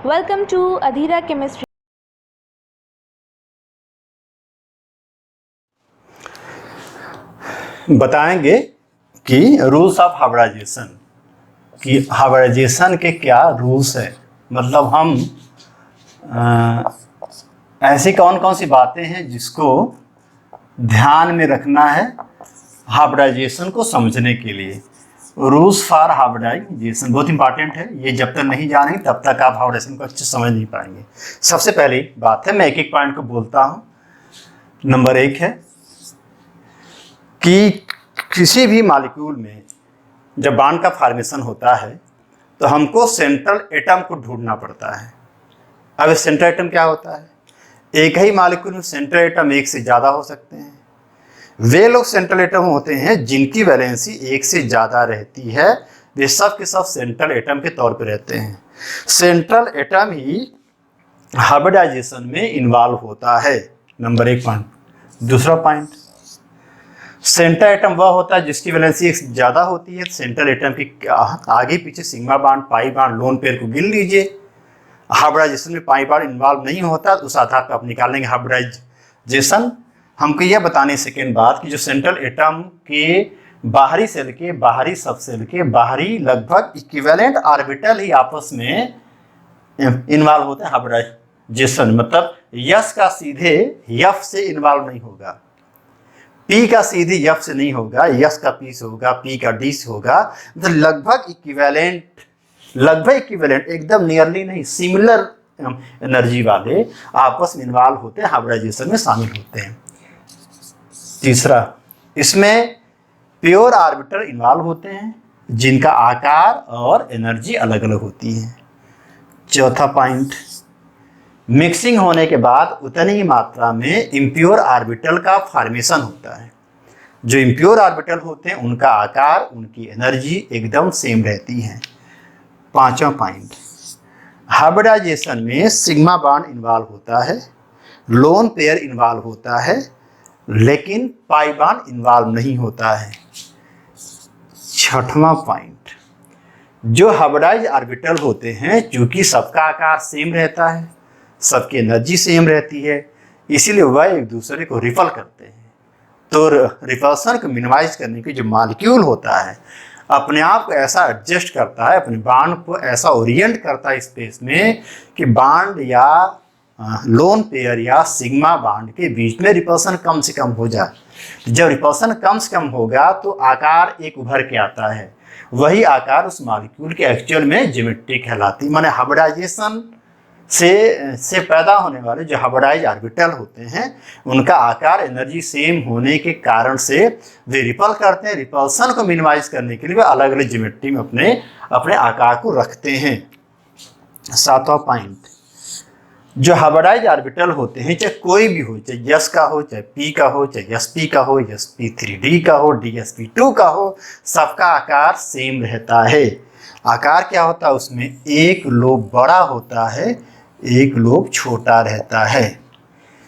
Welcome to Adhira Chemistry. बताएंगे कि rules of hybridisation कि हाइब्रिडाइजेशन के क्या रूल्स है। मतलब हम ऐसी कौन कौन सी बातें हैं जिसको ध्यान में रखना है हाइब्रिडाइजेशन को समझने के लिए। रूल्स फॉर हाइब्रिडाइजेशन बहुत इंपॉर्टेंट है, ये जब तक नहीं जानेंगे तब तक आप हाइब्रिडाइजेशन को अच्छे से समझ नहीं पाएंगे। सबसे पहली बात है, मैं एक एक पॉइंट को बोलता हूँ। नंबर 1 है कि किसी भी मॉलिक्यूल में जब बॉन्ड का फॉर्मेशन होता है तो हमको सेंट्रल एटम को ढूंढना पड़ता है। अब सेंट्रल एटम क्या होता है? एक ही मॉलिक्यूल में सेंट्रल एटम एक से ज़्यादा हो सकते हैं। वे लोग सेंट्रल एटम होते हैं जिनकी वैलेंसी एक से ज़्यादा रहती है, वे सब के सब सेंट्रल एटम के तौर पर रहते हैं। सेंट्रल एटम ही हाइब्रिडाइजेशन में इन्वॉल्व होता है। Number 1 point. दूसरा पॉइंट, सेंट्रल एटम वह होता है जिसकी वैलेंसी एक से ज़्यादा होती है। सेंट्रल एटम की आगे पीछे sigma bond, pi bond, lone pair को गिन लीजिए। हाइब्रिडाइजेशन में पाई बॉन्ड इन्वॉल्व नहीं होता, उस आधार पर आप निकाल लेंगे हाइब्रिडाइजेशन। हमको यह बताने सेकेंड बात कि जो सेंट्रल एटम के बाहरी सेल के बाहरी सब सेल के बाहरी लगभग इक्विवेलेंट ऑर्बिटल ही आपस में इन्वॉल्व होते हैं हाइब्रिडाइजेशन। मतलब यस का सीधे यफ से इन्वॉल्व नहीं होगा, पी का सीधे यफ से नहीं होगा, यस का पी से होगा, पी का डी से होगा। मतलब लगभग इक्विवेलेंट एकदम नियरली नहीं, सिमिलर एनर्जी वाले आपस में इन्वॉल्व होते हैं, हाइब्रिडाइजेशन में शामिल होते हैं। तीसरा, इसमें प्योर ऑर्बिटल इन्वॉल्व होते हैं जिनका आकार और एनर्जी अलग अलग होती है। चौथा पॉइंट, मिक्सिंग होने के बाद उतनी ही मात्रा में इम्प्योर ऑर्बिटल का फॉर्मेशन होता है। जो इम्प्योर ऑर्बिटल होते हैं उनका आकार, उनकी एनर्जी एकदम सेम रहती है। पांचवा पॉइंट, हाइब्रिडाइजेशन में सिग्मा बॉन्ड इन्वॉल्व होता है, लोन पेयर इन्वॉल्व होता है, लेकिन पाई बॉन्ड इन्वॉल्व नहीं होता है। छठवां पॉइंट, जो हाइब्रिडाइज ऑर्बिटल होते हैं चूंकि सबका आकार सेम रहता है, सबकी एनर्जी सेम रहती है, इसीलिए वह एक दूसरे को रिपल करते हैं। तो रिपल्सन को मिनिमाइज करने के जो मॉलिक्यूल होता है अपने आप को ऐसा एडजस्ट करता है, अपने बॉन्ड को ऐसा ओरिएंट करता है स्पेस में कि बॉन्ड या लोन पेयर या सिग्मा बॉन्ड के बीच में रिपल्सन कम से कम हो जाए। जब रिपल्सन कम से कम होगा तो आकार एक उभर के आता है, वही आकार उस मॉलिक्यूल के एक्चुअल में ज्योमेट्री कहलाती। माने हाइब्रिडाइजेशन से पैदा होने वाले जो हाइब्रिडाइज ऑर्बिटल होते हैं उनका आकार एनर्जी सेम होने के कारण से वे रिपल करते हैं। रिपल्सन को मिनिमाइज करने के लिए वे अलग अलग ज्योमेट्री में अपने आकार को रखते हैं। सातवां पॉइंट, जो हाइब्रिडाइज ऑर्बिटल होते हैं चाहे कोई भी हो, चाहे यस का हो, चाहे पी का हो, चाहे sp का हो, sp3d का हो, dsp2 का हो, सबका आकार सेम रहता है। आकार क्या होता है? उसमें एक लोब बड़ा होता है, एक लोब छोटा रहता है।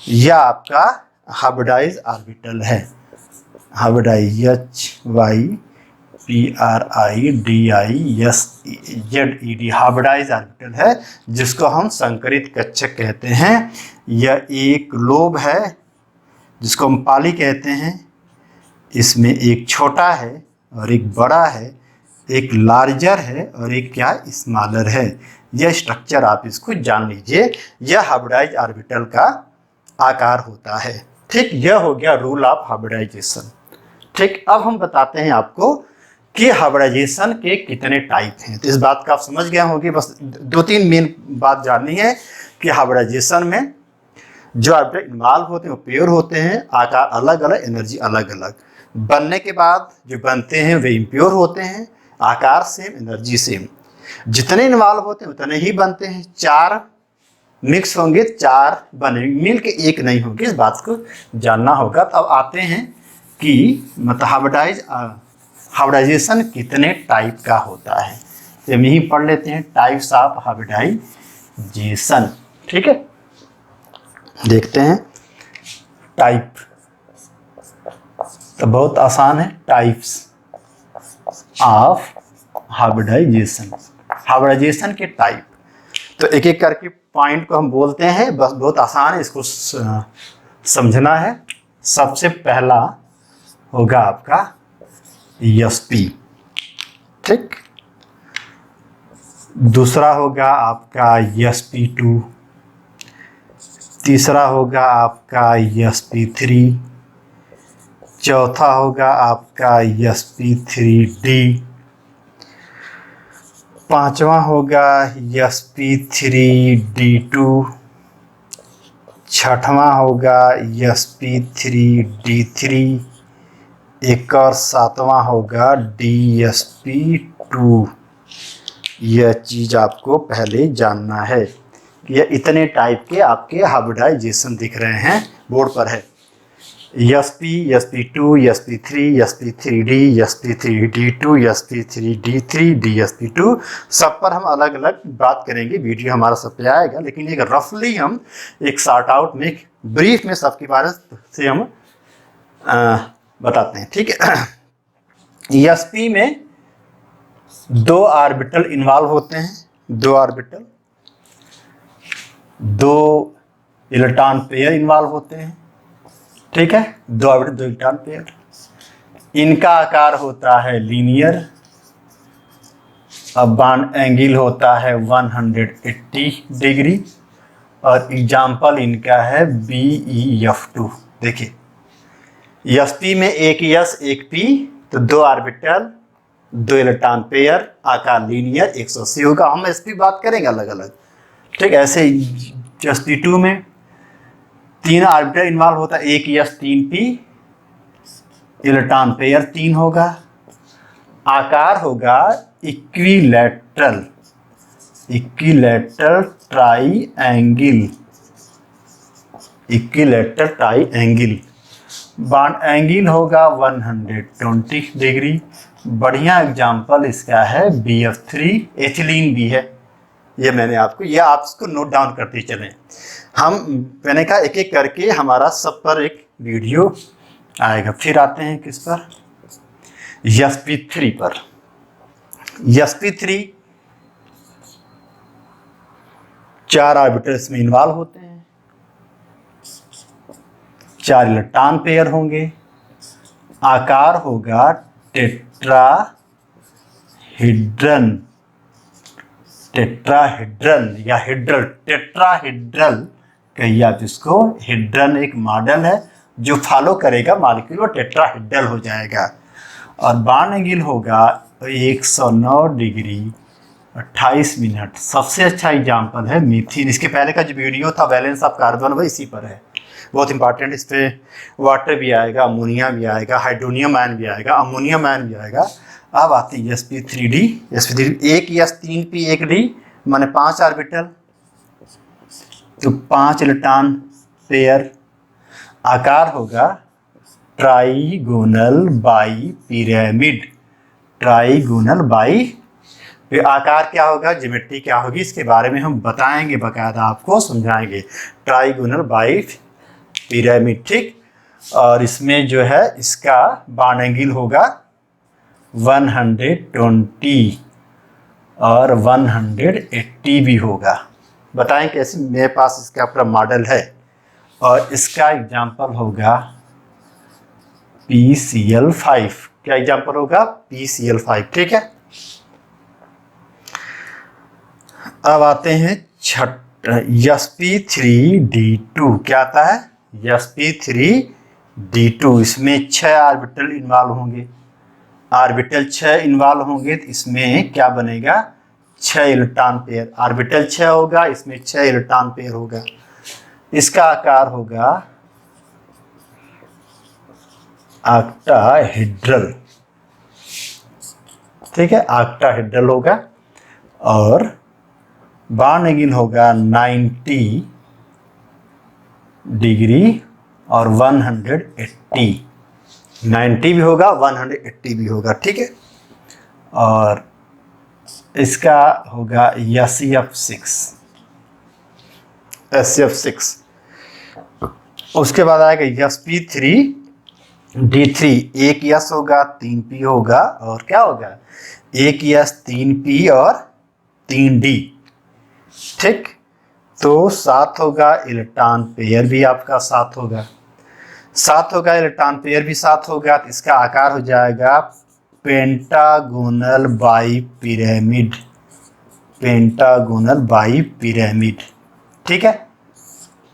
यह आपका हाइब्रिडाइज ऑर्बिटल है। हाइब्रिडाइज HYPRIDISZED हाइब्रिडाइज ऑर्बिटल है जिसको हम संकरित कक्षक कहते हैं। यह एक लोब है जिसको हम पाली कहते हैं, इसमें एक छोटा है और एक बड़ा है, एक लार्जर है और एक क्या स्मॉलर है। यह स्ट्रक्चर आप इसको जान लीजिए, यह हाइब्रिडाइज ऑर्बिटल का आकार होता है। ठीक, यह हो गया रूल ऑफ हाइब्रिडाइजेशन। ठीक, अब हम बताते हैं आपको कि हाइब्रिडाइजेशन के कितने टाइप हैं। तो इस बात का आप समझ गए होंगे, बस 2-3 मेन बात जाननी है कि हाइब्रिडाइजेशन में जो ऑर्बिटल इन्वॉल्व होते हैं वो प्योर होते हैं, आकार अलग अलग, एनर्जी अलग अलग। बनने के बाद जो बनते हैं वे इम्प्योर होते हैं, आकार सेम, एनर्जी सेम। जितने इन्वॉल्व होते हैं उतने ही बनते हैं। 4 मिक्स होंगे, 4 बने, मिल के एक नहीं होंगे, इस बात को जानना होगा। तो अब आते हैं कि मतलब हाइब्रिडाइजेशन कितने टाइप का होता है। तो हम यही पढ़ लेते हैं, टाइप्स ऑफ हाइब्रिडाइजेशन। ठीक है, देखते हैं टाइप। तो बहुत आसान है, टाइप्स ऑफ हाइब्रिडाइजेशन। हाइब्रिडाइजेशन के टाइप तो एक एक करके पॉइंट को हम बोलते हैं, बस बहुत आसान है, इसको समझना है। सबसे पहला होगा आपका sp, ठीक। दूसरा होगा आपका sp2, तीसरा होगा आपका sp3, चौथा होगा आपका sp3d, पांचवा होगा sp3d2, छठवां होगा sp3d3, एक और सातवां होगा dsp2। यह चीज़ आपको पहले जानना है कि यह इतने टाइप के आपके हाइब्रिडाइजेशन दिख रहे हैं, बोर्ड पर है। sp, sp2, sp3, sp3d, sp3d2, sp3d3, dsp2, सब पर हम अलग अलग बात करेंगे, वीडियो हमारा सब पे आएगा, लेकिन एक रफली हम एक शॉर्ट आउट में, एक ब्रीफ में सबके बारे से हम बताते हैं, ठीक है। sp में 2 ऑर्बिटल इन्वॉल्व होते हैं, 2 ऑर्बिटल, 2 इलेक्ट्रॉन पेयर इन्वॉल्व होते हैं, ठीक है। 2 ऑर्बिटल 2 इलेक्ट्रॉन पेयर, इनका आकार होता है लीनियर, अब बॉन्ड एंगल होता है 180 डिग्री, और एग्जाम्पल इनका है BeF2। देखिए sp में एक s एक p, तो 2 ऑर्बिटल 2 इलेक्ट्रॉन पेयर, आकार लीनियर, 180 होगा। हम sp बात करेंगे अलग अलग, ठीक। ऐसे sp2 में 3 ऑर्बिटल इन्वॉल्व होता है, एक s 3p, इलेक्ट्रॉन पेयर 3 होगा, आकार होगा equilateral triangle, equilateral triangle, bond angle होगा 120 डिग्री। बढ़िया एग्जाम्पल इसका है BF3, एथिलीन भी है, ये मैंने आपको, ये आप इसको नोट डाउन करते चलें। मैंने कहा एक एक करके हमारा सब पर एक वीडियो आएगा। फिर आते हैं किस पर, sp3 पर। sp3 4 ऑर्बिटल्स में इन्वॉल्व होते हैं, 4 इलेक्ट्रॉन पेयर होंगे, आकार होगा टेट्राहेड्रल या हेड्रल, टेट्राहेड्रल कहिए आप इसको। हेड्रल एक मॉडल है जो फॉलो करेगा मॉलिक्यूल, वो टेट्राहेड्रल हो जाएगा। और बॉन्ड एंगल होगा 109 डिग्री 28 मिनट। सबसे अच्छा एग्जाम्पल है मीथेन। इसके पहले का जो वीडियो था वैलेंस ऑफ कार्बन, वो इसी पर है, बहुत इंपॉर्टेंट। इस पर वाटर भी आएगा, अमोनिया भी आएगा, हाइड्रोनियम आयन भी आएगा, अमोनियम आयन भी आएगा। अब आती है sp3d, एक s 3p एक d, माने 5 ऑर्बिटल, तो 5 इलेक्ट्रॉन पेयर, आकार होगा trigonal by pyramid, trigonal by, फिर आकार क्या होगा, ज्योमेट्री क्या होगी, इसके बारे में हम बताएंगे, बकायदा आपको समझाएंगे। ट्राइगोनल बाई पिरामिड, ठीक। और इसमें जो है इसका बॉन्ड एंगल होगा 120 और 180 भी होगा। बताएं कैसे, मेरे पास इसका पूरा मॉडल है। और इसका एग्जाम्पल होगा PCl5। क्या एग्जाम्पल होगा, PCl5, ठीक है। अब आते हैं sp3d2। क्या आता है, sp3d2, इसमें 6 ऑर्बिटल इन्वॉल्व होंगे, ऑर्बिटल 6 इन्वॉल्व होंगे, तो इसमें क्या बनेगा, 6 इलेक्ट्रॉन पेयर, ऑर्बिटल 6 होगा, इसमें 6 इलेक्ट्रॉन पेयर होगा। इसका आकार होगा ऑक्टाहेड्रल, ठीक है, ऑक्टाहेड्रल होगा। और बॉन्ड एंगल होगा 90 डिग्री और 180, 90 भी होगा, 180 भी होगा, ठीक है। और इसका होगा SF6। उसके बाद आएगा sp3d3, एक S होगा, 3p होगा, और क्या होगा, एक S 3p और 3d। ठीक, तो 7 होगा, इलेक्ट्रॉन पेयर भी आपका 7 होगा, 7 होगा, इलेक्ट्रॉन पेयर भी 7 होगा, तो इसका आकार हो जाएगा pentagonal by pyramid, pentagonal by pyramid. ठीक है,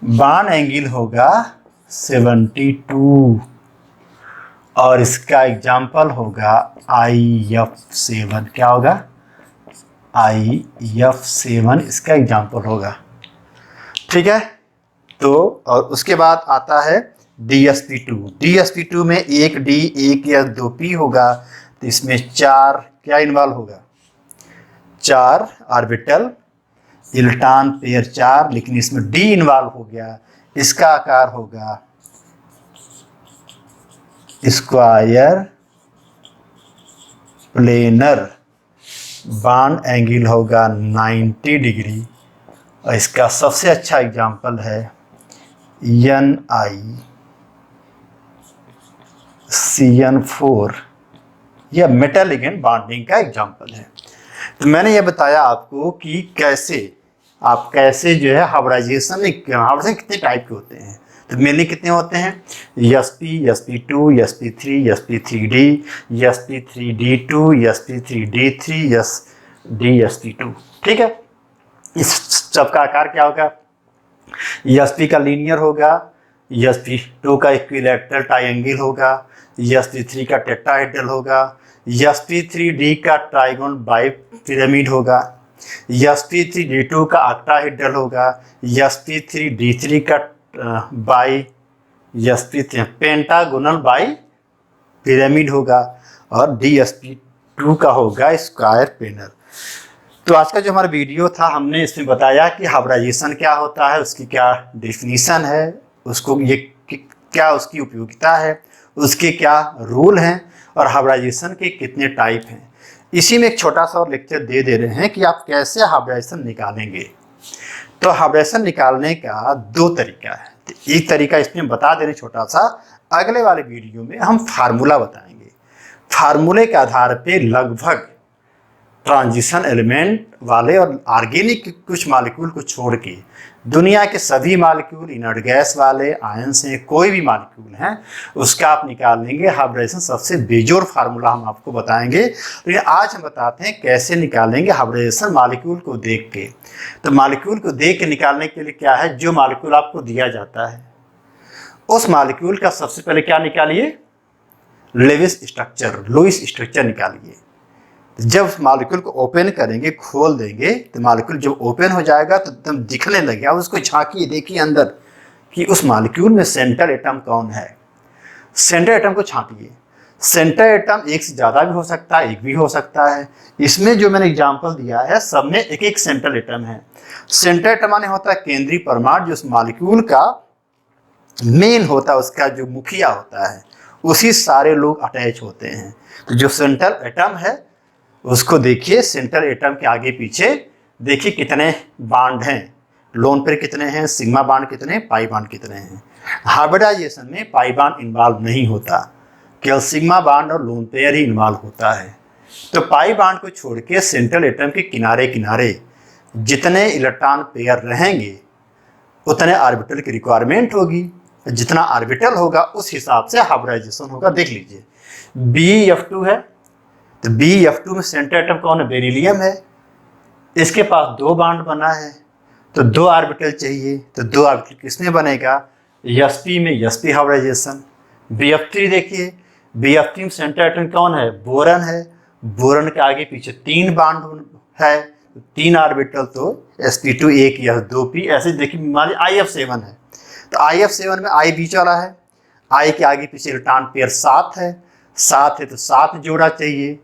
बॉन्ड एंगल होगा 72 और इसका एग्जाम्पल होगा IF7। क्या होगा? IF7 इसका एग्जाम्पल होगा। ठीक है, तो और उसके बाद आता है DsP2। DsP2 में एक D एक या 2P होगा, तो इसमें 4 क्या इन्वॉल्व होगा? 4 ऑर्बिटल, इलेक्ट्रॉन पेयर 4, लेकिन इसमें D इन्वॉल्व हो गया। इसका आकार होगा स्क्वायर प्लेनर, बॉन्ड एंगल होगा 90 डिग्री और इसका सबसे अच्छा एग्जाम्पल है NiCN4, यह मेटल लिगेंड बॉन्डिंग का एग्जाम्पल है। तो मैंने यह बताया आपको कि कैसे जो है हाइब्रिडाइजेशन कितने टाइप के होते हैं। तो मेनली कितने होते हैं? sp, sp2, sp3, sp3d, sp3d2, sp3d3, dsp2। ठीक है, इस सब का आकार क्या होगा? sp का लीनियर होगा, sp2 का इक्विलैटरल ट्रायंगल होगा, sp3 का टेट्राहेड्रल होगा, sp3d का ट्राइगोन बाई पिरामिड होगा, sp3d2 का ऑक्टाहेड्रल होगा, sp3d3 का by sp3 pentagonal by pyramid होगा और dsp2 का होगा स्क्वायर प्लेनर। तो आज का जो हमारा वीडियो था, हमने इसमें बताया कि हाइब्रिडाइजेशन क्या होता है, उसकी क्या डेफिनेशन है, उसको ये क्या उसकी उपयोगिता है, उसके क्या रूल हैं और हाइब्रिडाइजेशन के कितने टाइप हैं। इसी में एक छोटा सा और लेक्चर दे रहे हैं कि आप कैसे हाइब्रिडाइजेशन निकालेंगे। तो हाइब्रिडाइजेशन निकालने का 2 तरीका है। तो एक तरीका इसमें बता दे रहे छोटा सा, अगले वाले वीडियो में हम फार्मूला बताएंगे। फार्मूले के आधार पे लगभग ट्रांजिशन एलिमेंट वाले और ऑर्गेनिक कुछ मॉलिक्यूल को छोड़ के दुनिया के सभी मॉलिक्यूल, इनर्ट गैस वाले, आयन से कोई भी मॉलिक्यूल हैं, उसका आप निकाल लेंगे। हाइब्रिडाइजेशन सबसे बेजोर फार्मूला हम आपको बताएंगे। तो आज हम बताते हैं कैसे निकालेंगे हाइब्रिडाइजेशन मॉलिक्यूल को देख के। तो मॉलिक्यूल को देख के निकालने के लिए क्या है, जो मॉलिक्यूल आपको दिया जाता है उस मॉलिक्यूल का सबसे पहले क्या निकालिए? लुईस स्ट्रक्चर निकालिए। जब मॉलिक्यूल को ओपन करेंगे, खोल देंगे, तो मॉलिक्यूल जब ओपन हो जाएगा तो एकदम दिखने लगेगा। उसको झांकिए, देखिए अंदर कि उस मॉलिक्यूल में सेंटर एटम कौन है। सेंटर एटम को छांटिए। सेंटर एटम एक से ज़्यादा भी हो सकता है, एक भी हो सकता है। इसमें जो मैंने एग्जाम्पल दिया है, सब में एक एक सेंटर एटम है। सेंटर एटम माने होता है केंद्रीय परमाणु, जो उस मॉलिक्यूल का मेन होता है, उसका जो मुखिया होता है, उसी सारे लोग अटैच होते हैं। तो जो सेंट्रल एटम है उसको देखिए, सेंट्रल एटम के आगे पीछे देखिए कितने बॉन्ड हैं, लोन पेयर कितने हैं, सिग्मा बॉन्ड कितने, पाई बॉन्ड कितने हैं। हाइब्रिडाइजेशन में पाई बॉन्ड इन्वॉल्व नहीं होता, केवल सिग्मा बॉन्ड और लोन पेयर ही इन्वॉल्व होता है। तो पाई बॉन्ड को छोड़ के सेंट्रल एटम के किनारे किनारे जितने इलेक्ट्रॉन पेयर रहेंगे उतने ऑर्बिटल की रिक्वायरमेंट होगी। जितना ऑर्बिटल होगा उस हिसाब से हाइब्रिडाइजेशन होगा। देख लीजिए, BF2 है, तो BF2 में सेंटर एटम कौन है? बेरिलियम है। इसके पास 2 बॉन्ड बना है, तो 2 ऑर्बिटल चाहिए। तो 2 ऑर्बिटल किसमें बनेगा? sp में sp हाइब्रिडाइजेशन। BF3 देखिए, BF3 में सेंटर एटम कौन है? बोरन है। बोरन के आगे पीछे 3 बॉन्ड है, 3 ऑर्बिटल, तो sp2 1 या 2p। ऐसे देखिए, मान लीजिए IF7 है, तो IF7 में I बीच वाला है, I के आगे पीछे इलेक्ट्रॉन पेयर 7 है, 7 है तो 7 जोड़ा चाहिए,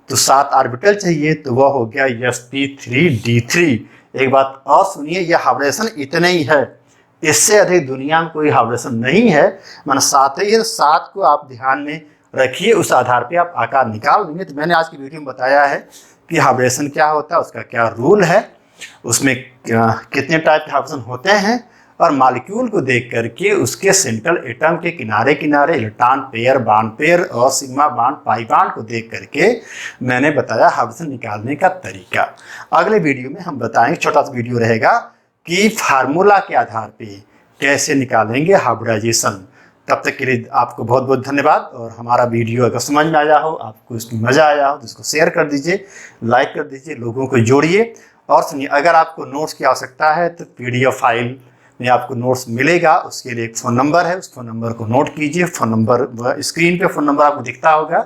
तो 7 ऑर्बिटल चाहिए, तो वह हो गया sp3d3। एक बात और सुनिए, यह हाइब्रिडेशन इतने ही है, इससे अधिक दुनिया में कोई हाइब्रिडेशन नहीं है। माना 7 है, ये 7 को आप ध्यान में रखिए, उस आधार पे आप आकार निकाल देंगे। तो मैंने आज की वीडियो में बताया है कि हाइब्रिडेशन क्या होता है, उसका क्या रूल है, उसमें कितने टाइप के हाइब्रिडेशन होते हैं और मॉलिक्यूल को देख करके उसके सेंट्रल एटम के किनारे किनारे इलेक्ट्रॉन पेयर, बॉन्ड पेयर और सिग्मा बॉन्ड, पाई बॉन्ड को देख करके मैंने बताया हाइब्रिडाइजेशन निकालने का तरीका। अगले वीडियो में हम बताएंगे, छोटा सा वीडियो रहेगा कि फार्मूला के आधार पे कैसे निकालेंगे हाइब्रिडाइजेशन। तब तक के लिए आपको बहुत बहुत धन्यवाद। और हमारा वीडियो अगर समझ में आया हो, आपको इसमें मज़ा आया हो तो इसको शेयर कर दीजिए, लाइक कर दीजिए, लोगों को जोड़िए। और सुनिए, अगर आपको नोट्स की आवश्यकता है तो PDF फाइल में आपको नोट्स मिलेगा। उसके लिए एक फ़ोन नंबर है, उस फ़ोन नंबर को नोट कीजिए। फ़ोन नंबर स्क्रीन पे फ़ोन नंबर आपको दिखता होगा,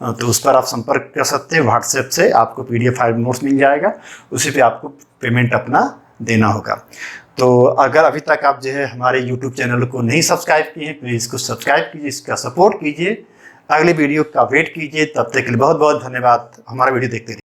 तो उस पर आप संपर्क कर सकते हैं। व्हाट्सएप से आपको PDF फाइल नोट्स मिल जाएगा, उसी पे आपको पेमेंट अपना देना होगा। तो अगर अभी तक आप जो है हमारे YouTube चैनल को नहीं सब्सक्राइब किए हैं, प्लीज़ इसको सब्सक्राइब कीजिए, इसका सपोर्ट कीजिए, अगले वीडियो का वेट कीजिए। तब तक के लिए बहुत बहुत धन्यवाद। हमारा वीडियो देखते रहिए।